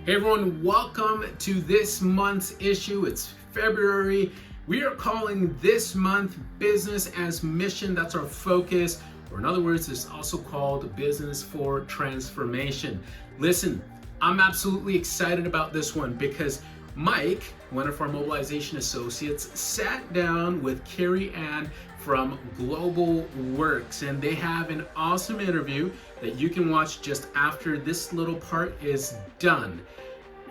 Hey everyone, welcome to this month's issue. It's February. We are calling this month Business as Mission. That's our focus. Or in other words, it's also called Business for Transformation. Listen, I'm absolutely excited about this one because Mike, one of our mobilization associates, sat down with Carrie-Anne from Global Works, and they have an awesome interview that you can watch just after this little part is done.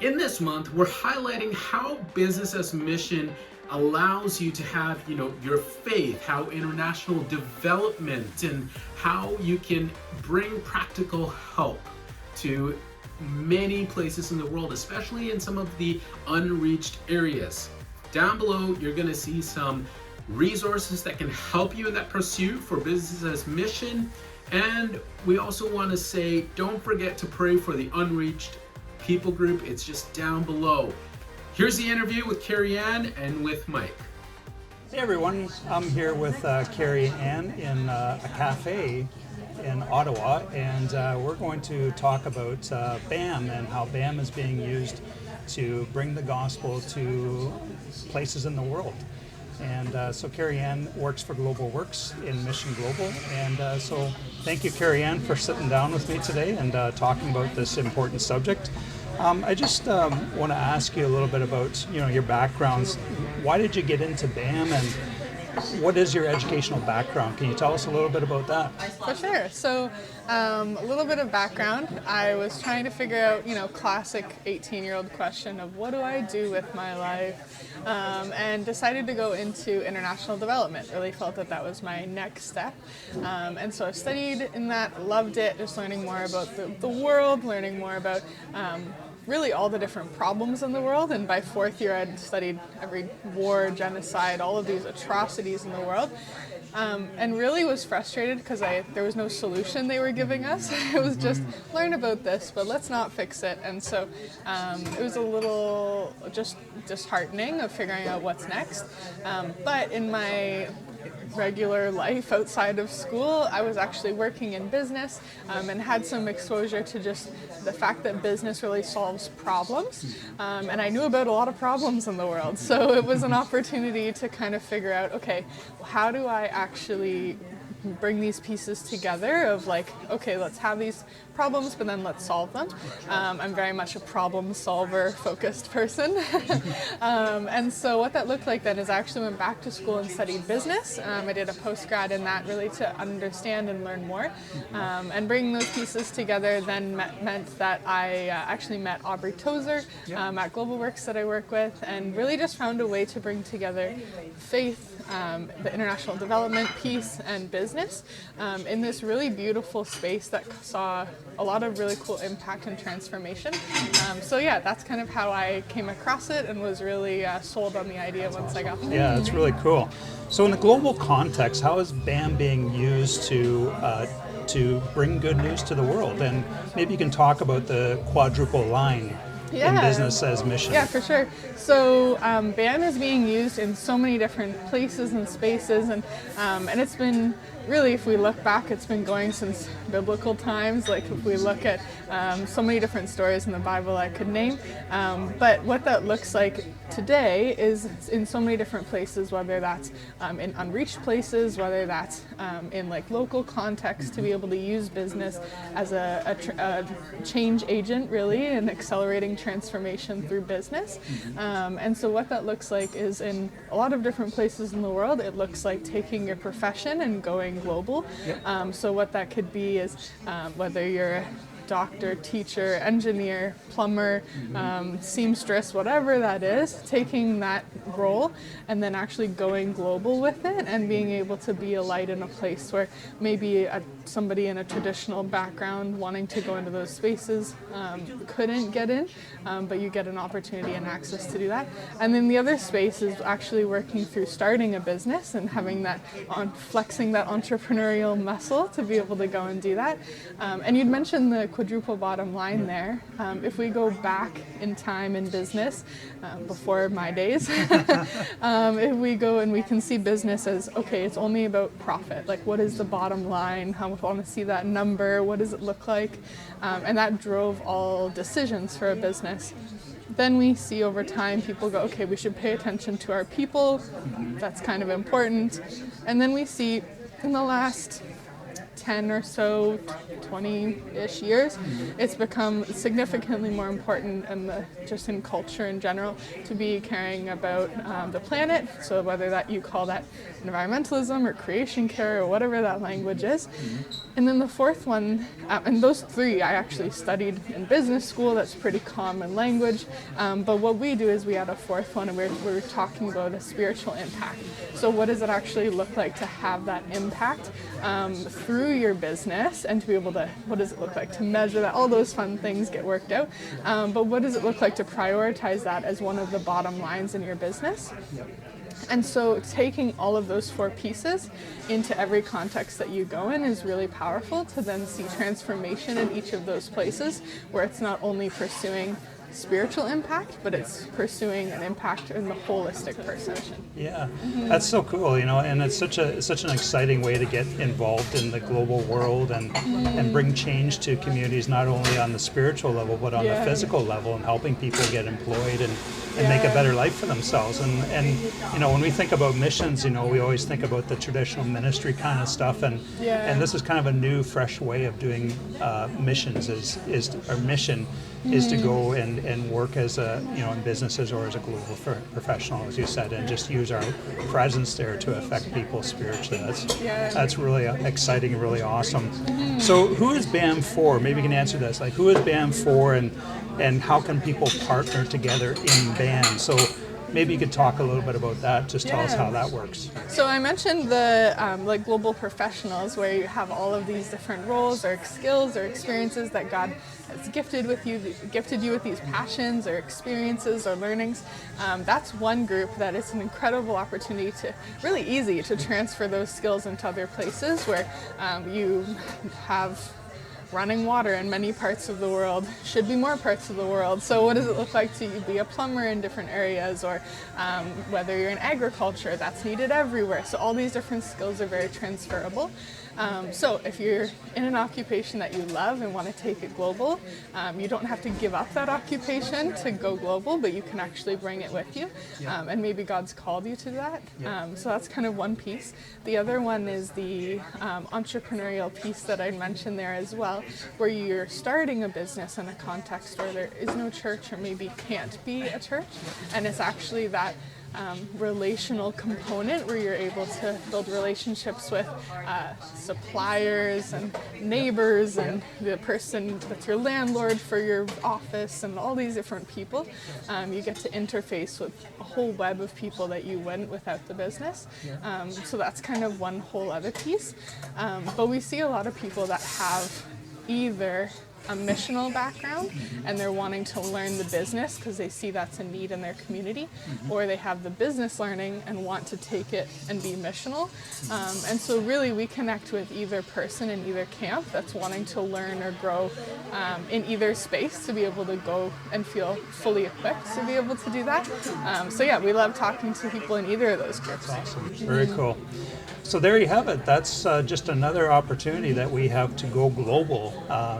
In this month, we're highlighting how Business as Mission allows you to have, your faith, how international development, and how you can bring practical help to many places in the world, especially in some of the unreached areas. Down below, you're going to see some resources that can help you in that pursuit for Business as Mission. And we also want to say, don't forget to pray for the unreached people group. It's just down below. Here's the interview with Carrie-Anne and with Mike. Hey everyone, I'm here with Carrie-Anne in a cafe in Ottawa, and we're going to talk about BAM and how BAM is being used to bring the gospel to places in the world. And so Carrie-Anne works for Global Works in Mission Global. And so thank you, Carrie-Anne, for sitting down with me today and talking about this important subject. I just want to ask you a little bit about your backgrounds. Why did you get into BAM, and what is your educational background? Can you tell us a little bit about that? For sure. So a little bit of background. I was trying to figure out, classic 18-year-old question of what do I do with my life, and decided to go into international development. Really felt that was my next step. And so I studied in that, loved it, just learning more about the world, learning more about really all the different problems in the world. And by fourth year, I'd studied every war, genocide, all of these atrocities in the world. And really was frustrated because there was no solution they were giving us. It was just learn about this, but let's not fix it. And so it was a little just disheartening of figuring out what's next. But in my regular life outside of school, I was actually working in business and had some exposure to just the fact that business really solves problems. And I knew about a lot of problems in the world. So it was an opportunity to kind of figure out, okay, how do I actually bring these pieces together of okay, let's have these problems, but then let's solve them. I'm very much a problem solver focused person. And so what that looked like then is I actually went back to school and studied business. I did a postgrad in that really to understand and learn more. And bringing those pieces together then meant that I actually met Aubrey Tozer at Global Works that I work with, and really just found a way to bring together faith, the international development piece, and business in this really beautiful space that saw a lot of really cool impact and transformation. So yeah, that's kind of how I came across it and was really sold on the idea once I got there. Yeah, it's really cool. So in the global context, how is BAM being used to bring good news to the world? And maybe you can talk about the Quadruple Line in Business as Mission. Yeah, for sure. So BAM is being used in so many different places and spaces, and it's been really, if we look back, it's been going since biblical times. Like if we look at so many different stories in the Bible I could name, but what that looks like today is in so many different places, whether that's in unreached places, whether that's in local context, to be able to use business as a change agent really, and accelerating transformation through business. And so what that looks like is in a lot of different places in the world, it looks like taking your profession and going global. So what that could be is whether you're a doctor, teacher, engineer, plumber, seamstress, whatever that is, taking that role and then actually going global with it and being able to be a light in a place where maybe somebody in a traditional background wanting to go into those spaces couldn't get in, but you get an opportunity and access to do that. And then the other space is actually working through starting a business and having that flexing that entrepreneurial muscle to be able to go and do that. And you'd mentioned the quadruple bottom line there. If we go back in time in business, before my days, if we go and we can see business as, okay, it's only about profit. Like, what is the bottom line? How much I want to see that number? What does it look like? And that drove all decisions for a business. Then we see over time people go, okay, we should pay attention to our people. That's kind of important. And then we see in the last 10 or so, 20-ish years, it's become significantly more important just in culture in general to be caring about the planet. So whether that you call that environmentalism or creation care or whatever that language is. And then the fourth one, and those three I actually studied in business school, that's pretty common language. But what we do is we add a fourth one, and we're talking about a spiritual impact. So what does it actually look like to have that impact through your business, and to be able to, what does it look like to measure that? All those fun things get worked out. But what does it look like to prioritize that as one of the bottom lines in your business? Yep. And so taking all of those four pieces into every context that you go in is really powerful to then see transformation in each of those places, where it's not only pursuing spiritual impact, but it's pursuing an impact in the holistic person. Yeah, that's so cool, and it's such an exciting way to get involved in the global world and bring change to communities, not only on the spiritual level, but on the physical level, and helping people get employed and make a better life for themselves. And when we think about missions, we always think about the traditional ministry kind of stuff, and this is kind of a new, fresh way of doing missions. Is our mission is to go and work as in businesses or as a global professional, as you said, and just use our presence there to affect people spiritually. That's really exciting and really awesome. So who is BAM for? Maybe you can answer this. Like, who is BAM for, and how can people partner together in BAM? So maybe you could talk a little bit about that. Just tell us how that works. So I mentioned the global professionals, where you have all of these different roles or skills or experiences that God has gifted you with these passions or experiences or learnings. That's one group that is an incredible opportunity to, really easy to transfer those skills into other places, where you have running water in many parts of the world, should be more parts of the world. So what does it look like to be a plumber in different areas, or whether you're in agriculture, that's needed everywhere. So all these different skills are very transferable. So if you're in an occupation that you love and want to take it global, you don't have to give up that occupation to go global, but you can actually bring it with you. And maybe God's called you to that. So that's kind of one piece. The other one is the entrepreneurial piece that I mentioned there as well, where you're starting a business in a context where there is no church, or maybe can't be a church. And it's actually that relational component where you're able to build relationships with suppliers and neighbors and the person that's your landlord for your office and all these different people. You get to interface with a whole web of people that you wouldn't without the business. So that's kind of one whole other piece. But we see a lot of people that have either a missional background and they're wanting to learn the business because they see that's a need in their community, or they have the business learning and want to take it and be missional. And so really we connect with either person in either camp that's wanting to learn or grow in either space to be able to go and feel fully equipped to be able to do that. So yeah, we love talking to people in either of those groups. That's awesome. Very cool. So there you have it. That's just another opportunity that we have to go global,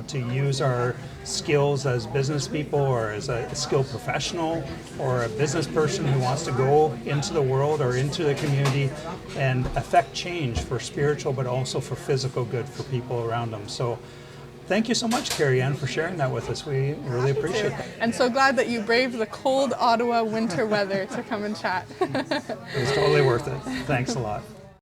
to use our skills as business people, or as a skilled professional, or a business person who wants to go into the world or into the community and affect change for spiritual, but also for physical good for people around them. So thank you so much, Carrie-Anne, for sharing that with us. We really appreciate it. And so glad that you braved the cold Ottawa winter weather to come and chat. It was totally worth it. Thanks a lot.